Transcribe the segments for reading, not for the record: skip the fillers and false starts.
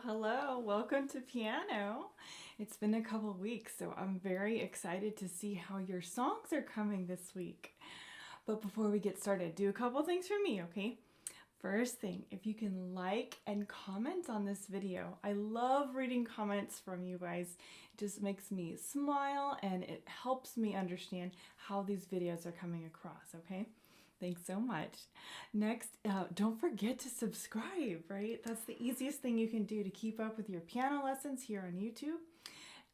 Hello. Welcome to piano. It's been a couple weeks, so I'm very excited to see how your songs are coming this week. But before we get started, do a couple things for me, okay? First thing, if you can like and comment on this video. I love reading comments from you guys. It just makes me smile and it helps me understand how these videos are coming across, okay? Thanks so much. Next, don't forget to subscribe, right? That's the easiest thing you can do to keep up with your piano lessons here on YouTube.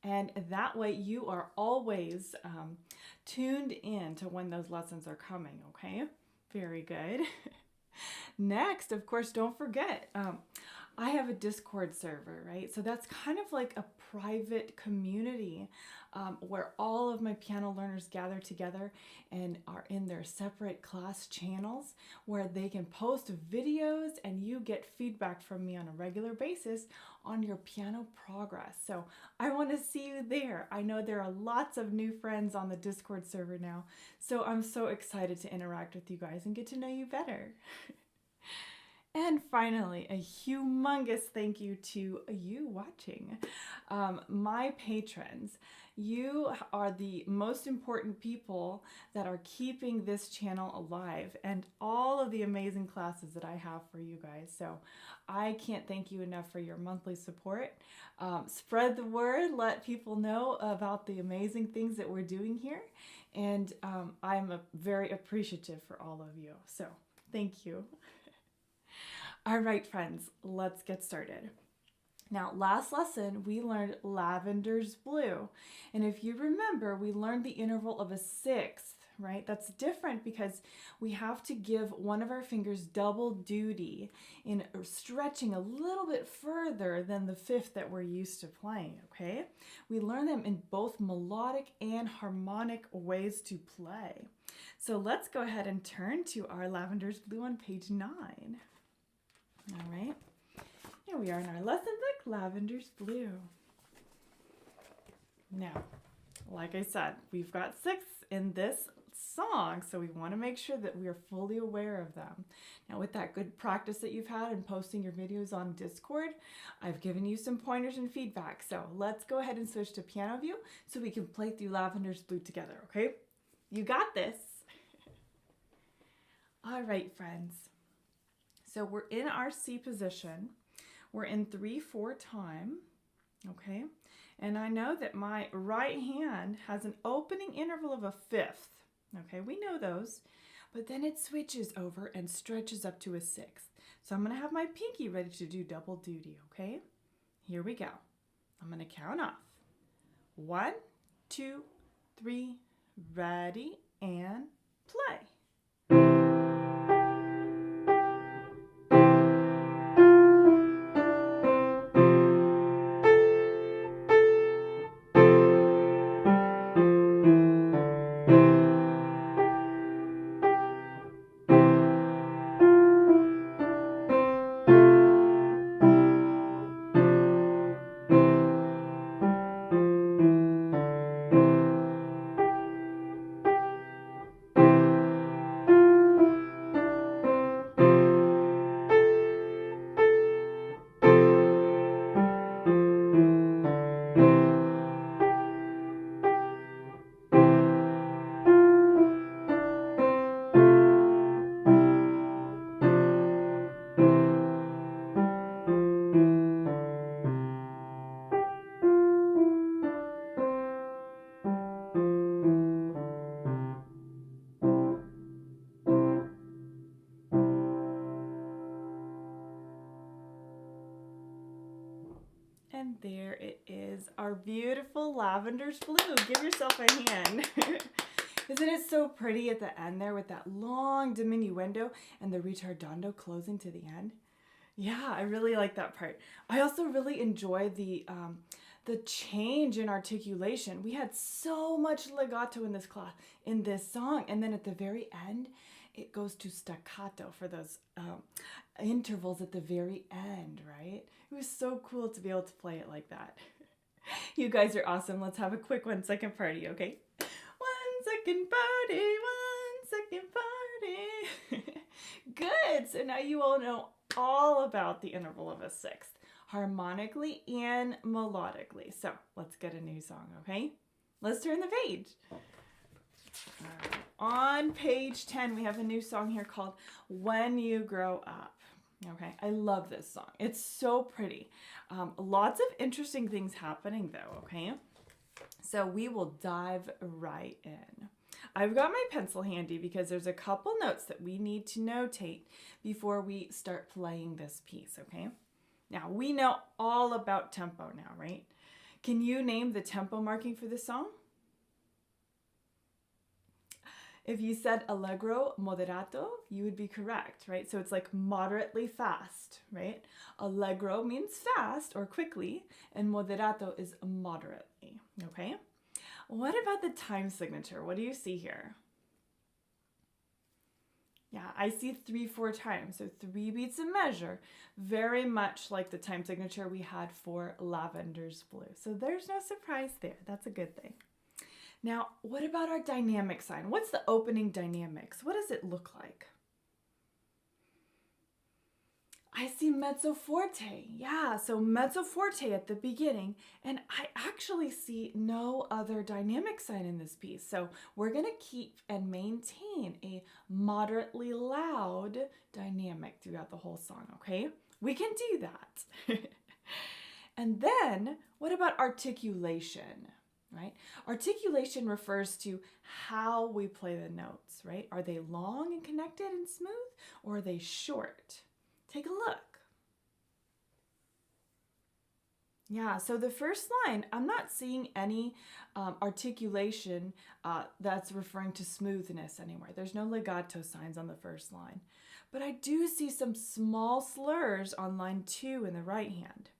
And that way you are always tuned in to when those lessons are coming, okay? Very good. Next, of course, don't forget, I have a Discord server, right? So that's kind of like a private community where all of my piano learners gather together and are in their separate class channels where they can post videos and you get feedback from me on a regular basis on your piano progress. So I want to see you there. I know there are lots of new friends on the Discord server now, so I'm so excited to interact with you guys and get to know you better. And finally, a humongous thank you to you watching. My patrons, you are the most important people that are keeping this channel alive and all of the amazing classes that I have for you guys. So I can't thank you enough for your monthly support. Spread the word, let people know about the amazing things that we're doing here. And I'm very appreciative for all of you. So thank you. All right, friends, let's get started. Now, last lesson, we learned Lavenders Blue. And if you remember, we learned the interval of a sixth, right? That's different because we have to give one of our fingers double duty in stretching a little bit further than the fifth that we're used to playing, okay? We learn them in both melodic and harmonic ways to play. So let's go ahead and turn to our Lavenders Blue on page 9. All right, here we are in our lesson book, Lavenders Blue. Now, like I said, we've got sixths in this song, so we want to make sure that we are fully aware of them. Now, with that good practice that you've had in posting your videos on Discord, I've given you some pointers and feedback. So let's go ahead and switch to piano view so we can play through Lavenders Blue together, okay? You got this. All right, friends. So we're in our C position. We're in 3/4 time, okay? And I know that my right hand has an opening interval of a fifth, okay? We know those, but then it switches over and stretches up to a sixth. So I'm gonna have my pinky ready to do double duty, okay? Here we go. I'm gonna count off. 1, 2, 3, ready, and play. And there it is, our beautiful Lavenders Blue. Give yourself a hand. Isn't it so pretty at the end there with that long diminuendo and the ritardando closing to the end? Yeah, I really like that part. I also really enjoy the change in articulation. We had so much legato in this song, and then at the very end, it goes to staccato for those intervals at the very end, right? It was so cool to be able to play it like that. You guys are awesome. Let's have a quick 1 second party, okay? 1 second party, 1 second party. Good. So now you all know all about the interval of a sixth. harmonically and melodically. So let's get a new song, okay? Let's turn the page. On page 10, we have a new song here called When You Grow Up. Okay, I love this song. It's so pretty. Lots of interesting things happening though, okay? So we will dive right in. I've got my pencil handy because there's a couple notes that we need to notate before we start playing this piece, okay? Now, we know all about tempo now, right? Can you name the tempo marking for this song? If you said allegro moderato, you would be correct, right? So it's like moderately fast, right? Allegro means fast or quickly, and moderato is moderately, okay? What about the time signature? What do you see here? Yeah, I see 3/4 times, so 3 beats a measure, very much like the time signature we had for Lavenders Blue. So there's no surprise there. That's a good thing. Now, what about our dynamic sign? What's the opening dynamics? What does it look like? I see mezzo forte. Yeah, so mezzo forte at the beginning. And I actually see no other dynamic sign in this piece. So we're going to keep and maintain a moderately loud dynamic throughout the whole song, okay? We can do that. And then, what about articulation? Right? Articulation refers to how we play the notes, right? Are they long and connected and smooth, or are they short? Take a look. Yeah, so the first line, I'm not seeing any articulation that's referring to smoothness anywhere. There's no legato signs on the first line. But I do see some small slurs on line 2 in the right hand.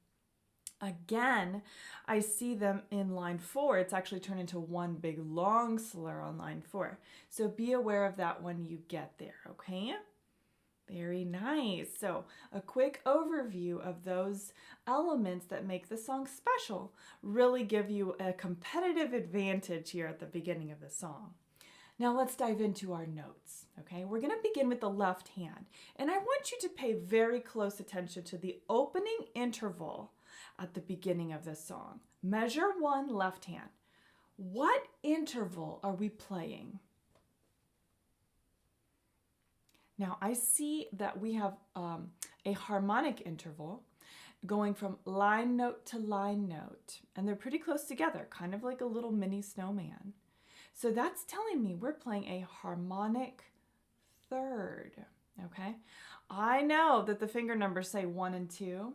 Again, I see them in line 4. It's actually turned into one big long slur on line 4. So be aware of that when you get there, okay? Very nice. So a quick overview of those elements that make the song special really give you a competitive advantage here at the beginning of the song. Now let's dive into our notes, okay? We're going to begin with the left hand, and I want you to pay very close attention to the opening interval at the beginning of this song. Measure 1, left hand. What interval are we playing? Now I see that we have a harmonic interval going from line note to line note, and they're pretty close together, kind of like a little mini snowman. So that's telling me we're playing a harmonic third, okay? I know that the finger numbers say 1 and 2,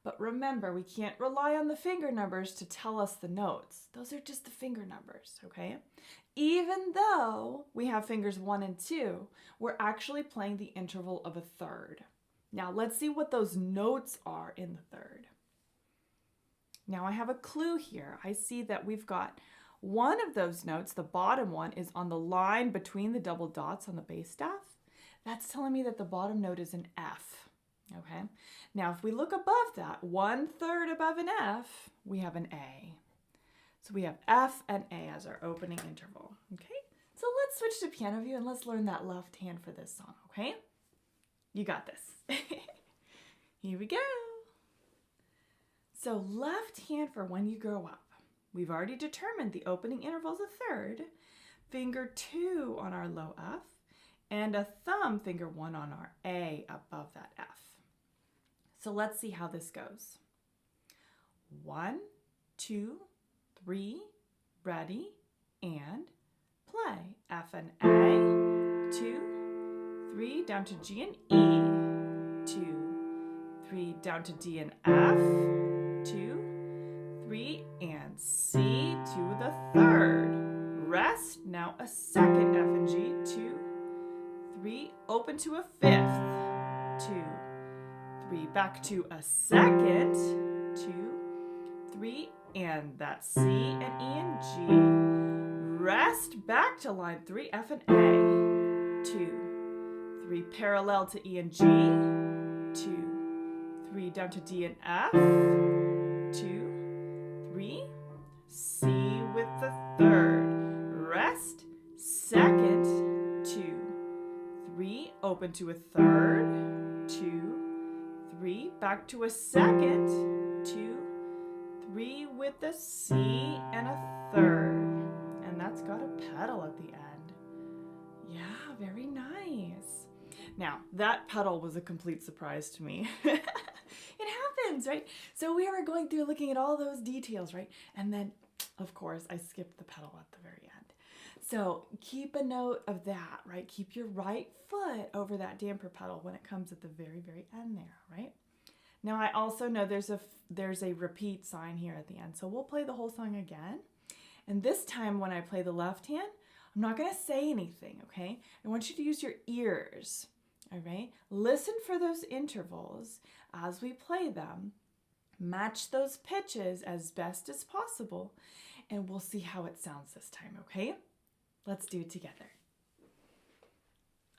but remember, we can't rely on the finger numbers to tell us the notes. Those are just the finger numbers, okay? Even though we have fingers 1 and 2, we're actually playing the interval of a third. Now let's see what those notes are in the third. Now I have a clue here. I see that we've got one of those notes, the bottom one, is on the line between the double dots on the bass staff. That's telling me that the bottom note is an F. Okay, now if we look above that, 1/3 above an F, we have an A. So we have F and A as our opening interval. Okay, so let's switch to piano view and let's learn that left hand for this song, okay? You got this. Here we go. So left hand for When You Grow Up. We've already determined the opening interval is a third, finger 2 on our low F, and a thumb, finger 1 on our A above that F. So let's see how this goes. 1, 2, 3, ready, and play. F and A, 2, 3, down to G and E, 2, 3, down to D and F, 2, 3, and C to the third. Rest, now a second F and G, 2, 3, open to a fifth, 2, 3, back to a second, 2, 3, and that's C and E and G. Rest, back to line 3, F and A, 2, 3, parallel to E and G, 2, 3, down to D and F, 2, 3, C with the third. Rest, second, 2, 3, open to a third, 2, 3, back to a second, 2, 3 with a C and a third. And that's got a pedal at the end. Yeah, very nice. Now, that pedal was a complete surprise to me. It happens, right? So we were going through looking at all those details, right? And then, of course, I skipped the pedal at the very end. So keep a note of that, right? Keep your right foot over that damper pedal when it comes at the very, very end there, right? Now, I also know there's a repeat sign here at the end. So we'll play the whole song again. And this time when I play the left hand, I'm not going to say anything, okay? I want you to use your ears, all right? Listen for those intervals as we play them. Match those pitches as best as possible, and we'll see how it sounds this time, okay? Let's do it together.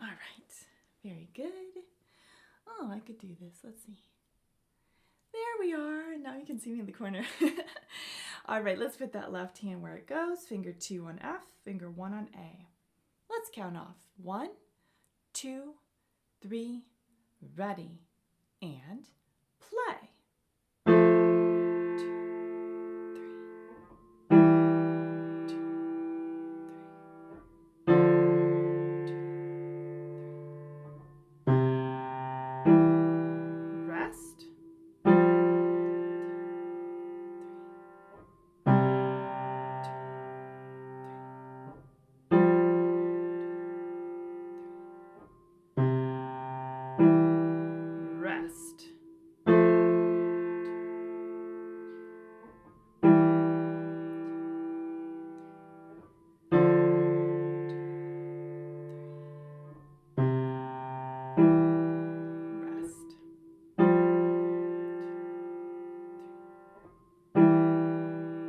All right, very good. Oh, I could do this. Let's see. There we are. Now you can see me in the corner. All right, let's put that left hand where it goes. Finger 2 on F, finger 1 on A. Let's count off. 1, 2, 3, ready, and play. 2, 3. 2, 3. Rest.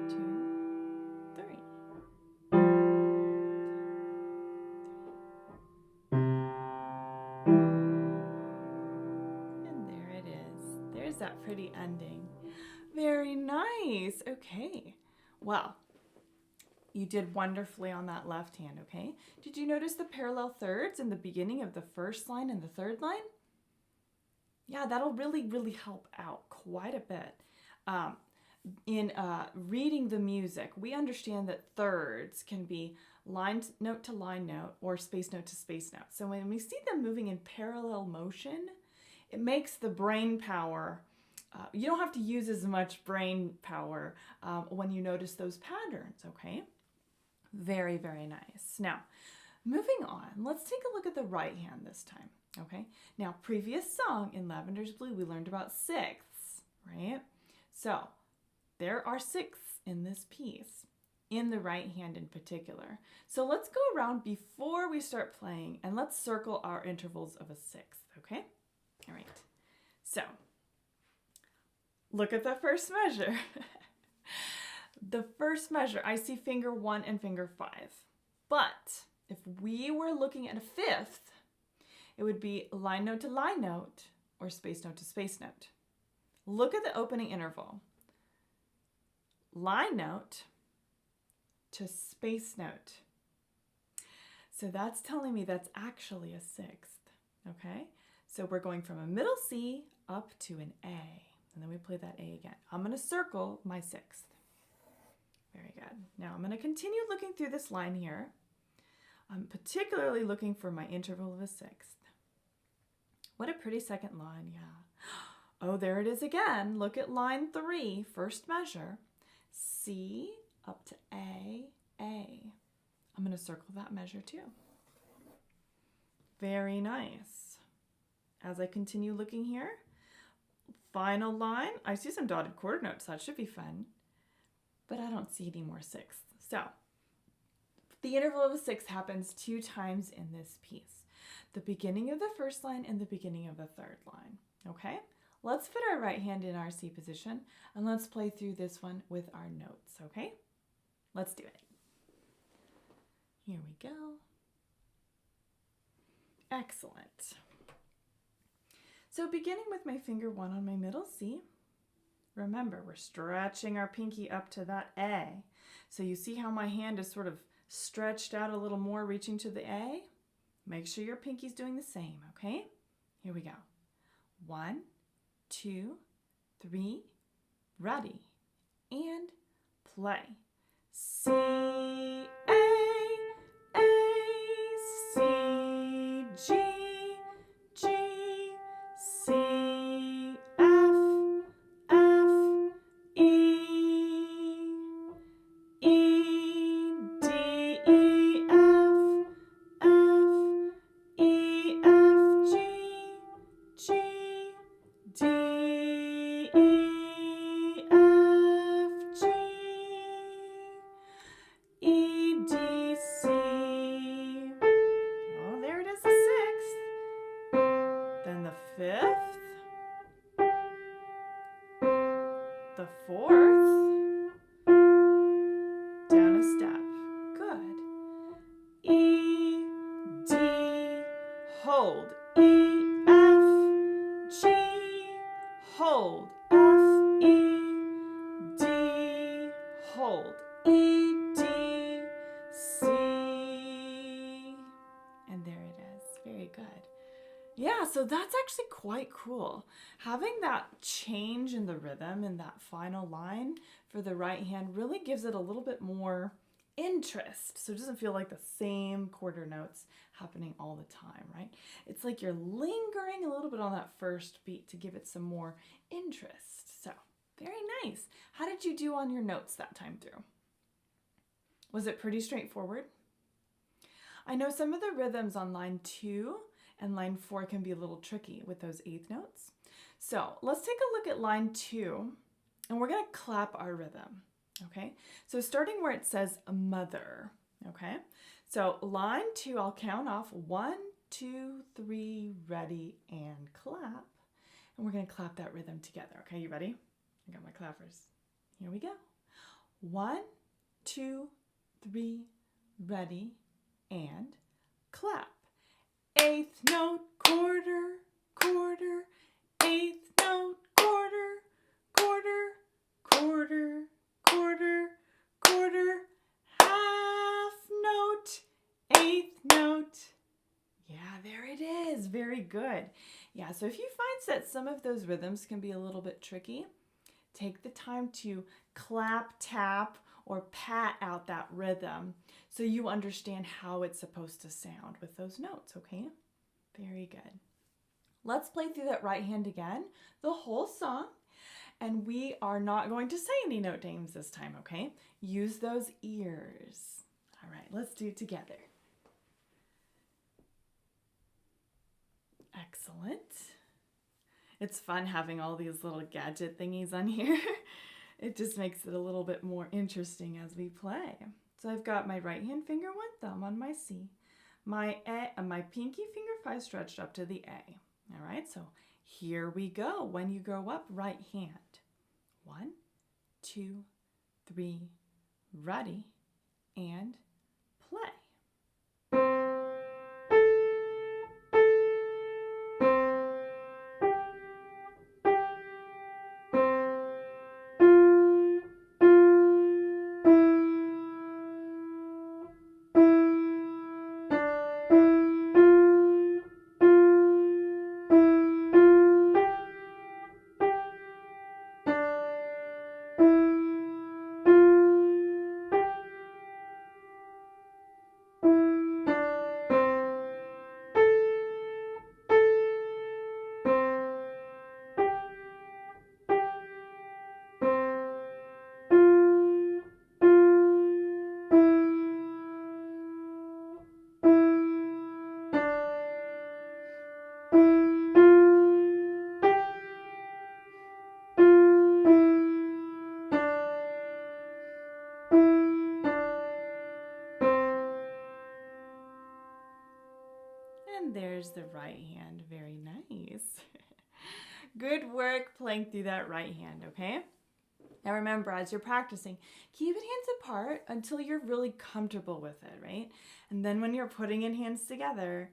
2, 3. There's that pretty ending. Very nice. Okay. Well, you did wonderfully on that left hand, okay? Did you notice the parallel thirds in the beginning of the first line and the third line? Yeah, that'll really help out quite a bit. In reading the music, we understand that thirds can be line note to line note or space note to space note. So when we see them moving in parallel motion, it makes the brain power, you don't have to use as much brain power when you notice those patterns, okay? Very nice. Now, moving on, let's take a look at the right hand this time, okay? Now, previous song in Lavenders Blue, we learned about sixths, right? So, there are sixths in this piece, in the right hand in particular. So let's go around before we start playing and let's circle our intervals of a sixth, okay? All right, so look at the first measure. The first measure, I see finger 1 and finger 5. But if we were looking at a fifth, it would be line note to line note or space note to space note. Look at the opening interval. Line note to space note. So that's telling me that's actually a sixth, okay? So we're going from a middle C up to an A, and then we play that A again. I'm going to circle my sixth. Very good. Now I'm going to continue looking through this line here. I'm particularly looking for my interval of a sixth. What a pretty second line, yeah. Oh, there it is again. Look at line 3, first measure. C up to A, A. I'm going to circle that measure too. Very nice. As I continue looking here, final line, I see some dotted quarter notes, that should be fun, but I don't see any more sixths. So the interval of a sixth happens 2 times in this piece. The beginning of the first line and the beginning of the third line, okay? Let's put our right hand in our C position and let's play through this one with our notes, okay? Let's do it. Here we go. Excellent. So beginning with my finger 1 on my middle C, remember we're stretching our pinky up to that A. So you see how my hand is sort of stretched out a little more, reaching to the A? Make sure your pinky's doing the same, okay? Here we go. 1, 2, 3, ready, and play. C, A, C, G, G, C, F, F, E, E, D, E, F, F, E, F, G, G, D, E, F, G, E, D, C. Oh, there it is, the sixth. Then the fifth, the fourth, down a step. Good. E, D, hold. E, F, G, hold. F, E, D, hold. E, D, C. And there it is. Very good. Yeah, so that's actually quite cool. Having that change in the rhythm in that final line for the right hand really gives it a little bit more interest. So it doesn't feel like the same quarter notes happening all the time, right? It's like you're lingering a little bit on that first beat to give it some more interest. So very nice. How did you do on your notes that time through? Was it pretty straightforward? I know some of the rhythms on line 2 and line 4 can be a little tricky with those eighth notes. So let's take a look at line 2, and we're going to clap our rhythm, okay? So starting where it says mother, okay? So line 2, I'll count off 1, 2, 3, ready, and clap. And we're going to clap that rhythm together, okay? You ready? I got my clappers. Here we go. 1, 2, 3, ready, and clap. Eighth note, quarter, quarter, eighth note, quarter, quarter, quarter, quarter, quarter, half note, eighth note. Yeah, there it is. Very good. Yeah, so if you find that some of those rhythms can be a little bit tricky, take the time to clap, tap, or pat out that rhythm so you understand how it's supposed to sound with those notes, okay? Very good. Let's play through that right hand again, the whole song, and we are not going to say any note names this time, okay? Use those ears. All right, let's do it together. Excellent. It's fun having all these little gadget thingies on here. It just makes it a little bit more interesting as we play. So I've got my right hand finger, 1 thumb on my C, my pinky finger 5 stretched up to the A. All right, so here we go. When you grow up, right hand. 1, 2, 3, ready, and play. And there's the right hand. Very nice. Good work playing through that right hand, okay? Now remember, as you're practicing, keep it hands apart until you're really comfortable with it, right? And then when you're putting in hands together,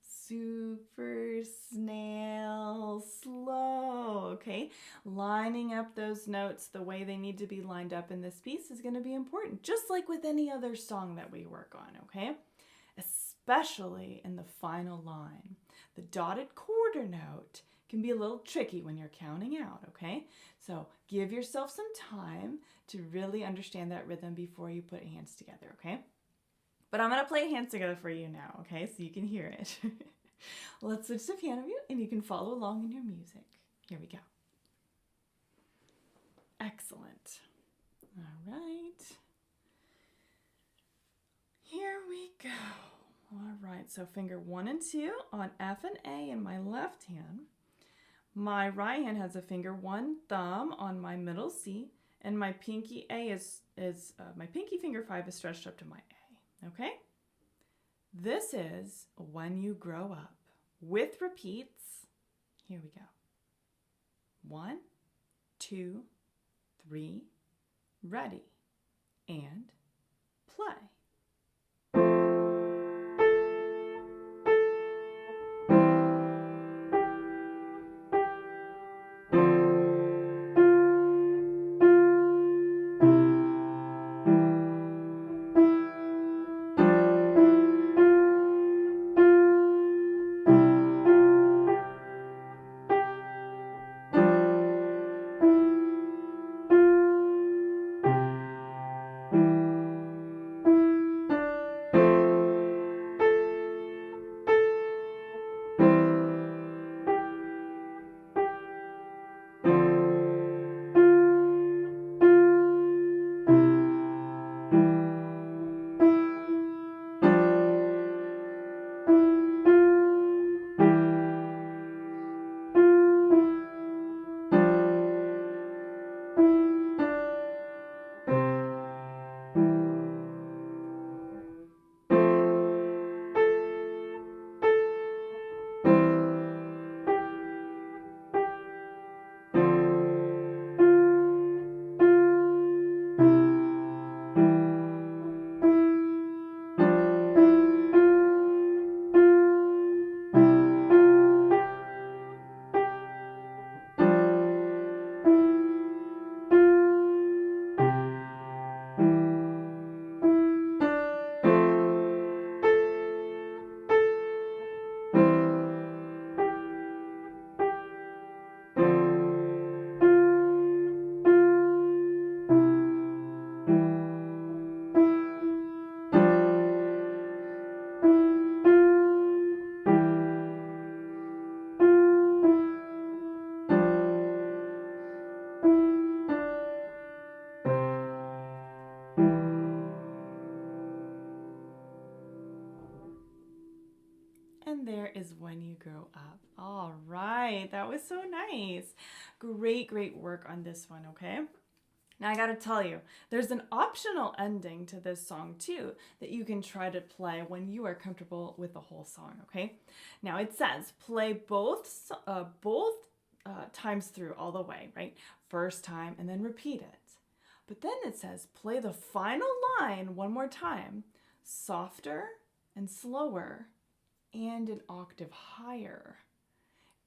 super snail slow, okay? Lining up those notes the way they need to be lined up in this piece is going to be important, just like with any other song that we work on, okay? Especially in the final line. The dotted quarter note can be a little tricky when you're counting out, okay? So give yourself some time to really understand that rhythm before you put hands together, okay? But I'm going to play hands together for you now, okay? So you can hear it. Let's switch to piano view and you can follow along in your music. Here we go. Excellent. All right. Here we go. All right, so finger 1 and 2 on F and A in my left hand. My right hand has a finger 1, thumb on my middle C, and my pinky my pinky finger 5 is stretched up to my A. Okay? This is When You Grow Up with repeats. Here we go. 1, 2, 3, ready, and play. And there is When You Grow Up. All right, that was so nice. Great work on this one, okay? Now I gotta tell you, there's an optional ending to this song too that you can try to play when you are comfortable with the whole song, okay? Now it says play both times through all the way, right? First time and then repeat it. But then it says play the final line one more time, softer and slower and an octave higher.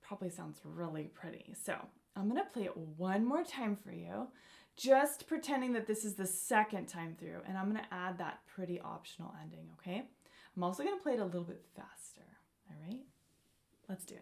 Probably sounds really pretty. So I'm gonna play it one more time for you, just pretending that this is the second time through, and I'm gonna add that pretty optional ending, okay? I'm also gonna play it a little bit faster, all right? Let's do it.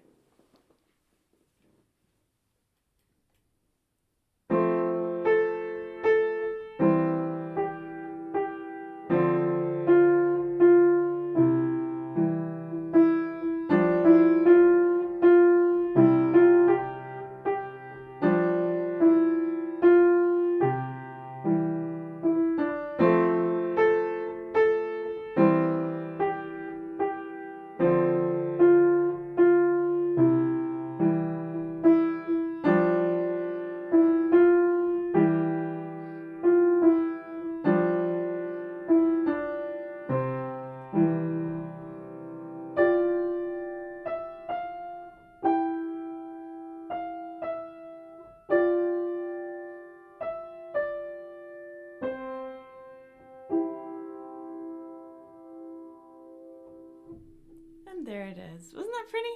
And there it is. Wasn't that pretty?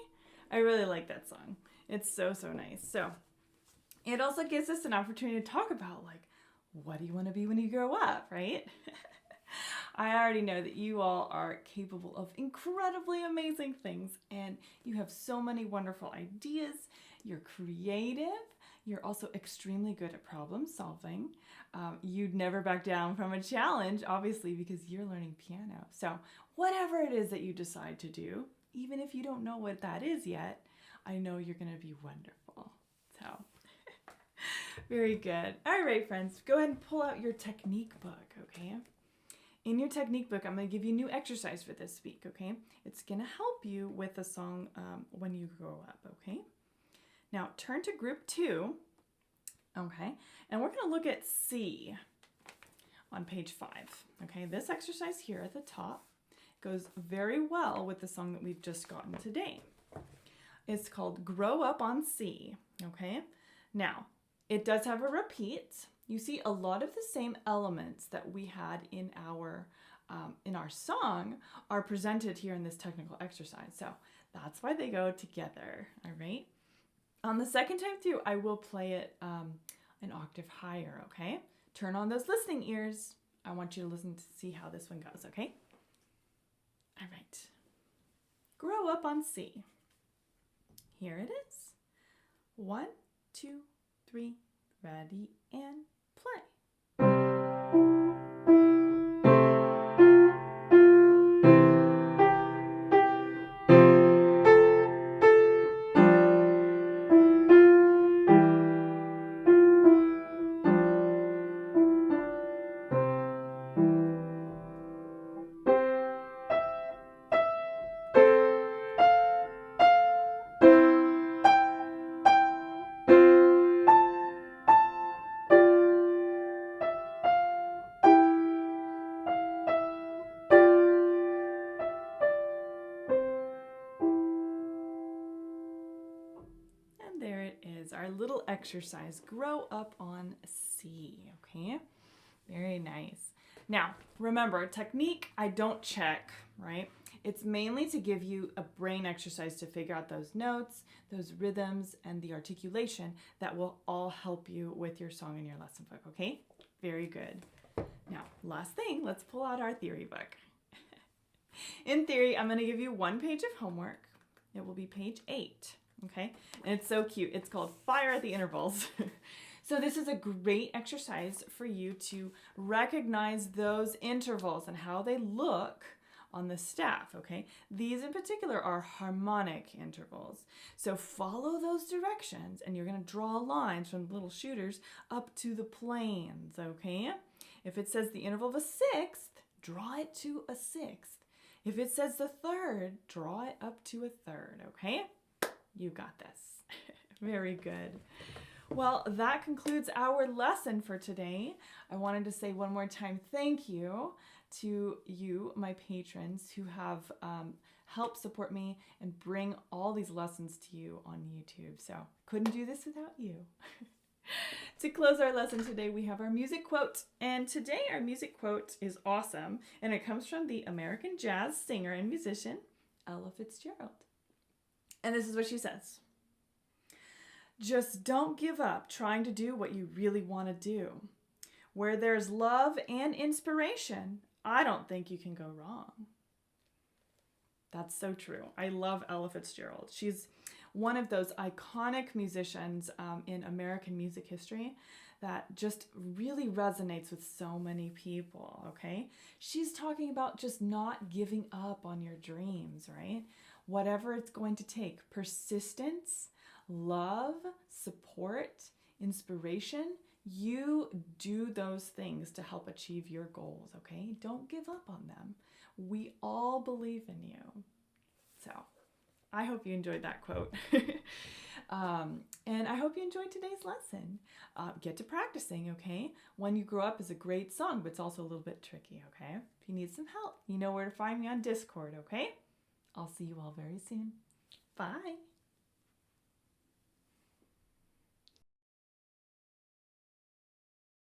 I really like that song. It's so nice. So it also gives us an opportunity to talk about, like, what do you want to be when you grow up, right? I already know that you all are capable of incredibly amazing things, and you have so many wonderful ideas. you're creative, you're also extremely good at problem solving. You'd never back down from a challenge, obviously, because you're learning piano. So whatever it is that you decide to do, even if you don't know what that is yet, I know you're going to be wonderful. So very good. All right, friends, go ahead and pull out your technique book, okay? In your technique book, I'm going to give you a new exercise for this week, okay? It's going to help you with a song when you grow up, okay? Now, turn to group 2, okay? And we're going to look at C on page 5, okay? This exercise here at the top goes very well with the song that we've just gotten today. It's called Grow Up on C, okay? Now, it does have a repeat. You see a lot of the same elements that we had in our song are presented here in this technical exercise. So that's why they go together, all right? On the second time through, I will play it an octave higher, okay? Turn on those listening ears. I want you to listen to see how this one goes, okay? All right. Grow Up on C. Here it is. 1, 2, 3, ready, and play. And there it is, our little exercise, Grow Up on C, okay? Very nice. Now, remember, technique, I don't check, right? It's mainly to give you a brain exercise to figure out those notes, those rhythms, and the articulation that will all help you with your song in your lesson book, okay? Very good. Now, last thing, let's pull out our theory book. In theory, I'm going to give you 1 page of homework. It will be page 8, okay? And it's so cute. It's called Fire at the Intervals. So this is a great exercise for you to recognize those intervals and how they look on the staff, okay? These in particular are harmonic intervals. So follow those directions and you're going to draw lines from the little shooters up to the planes, okay? If it says the interval of a sixth, draw it to a sixth. If it says the third, draw it up to a third, okay? You got this. Very good. Well, that concludes our lesson for today. I wanted to say one more time thank you to you, my patrons, who have helped support me and bring all these lessons to you on YouTube. So couldn't do this without you. To close our lesson today, we have our music quote. And today our music quote is awesome. And it comes from the American jazz singer and musician, Ella Fitzgerald. And this is what she says. Just don't give up trying to do what you really want to do. Where there's love and inspiration, I don't think you can go wrong. That's so true. I love Ella Fitzgerald. She's one of those iconic musicians in American music history that just really resonates with so many people, okay? She's talking about just not giving up on your dreams, right? Whatever it's going to take, persistence, love, support, inspiration, you do those things to help achieve your goals, okay? Don't give up on them. We all believe in you. So I hope you enjoyed that quote. And I hope you enjoyed today's lesson. Get to practicing, okay? When You Grow Up is a great song, but it's also a little bit tricky, okay? If you need some help, you know where to find me on Discord, okay? I'll see you all very soon. Bye.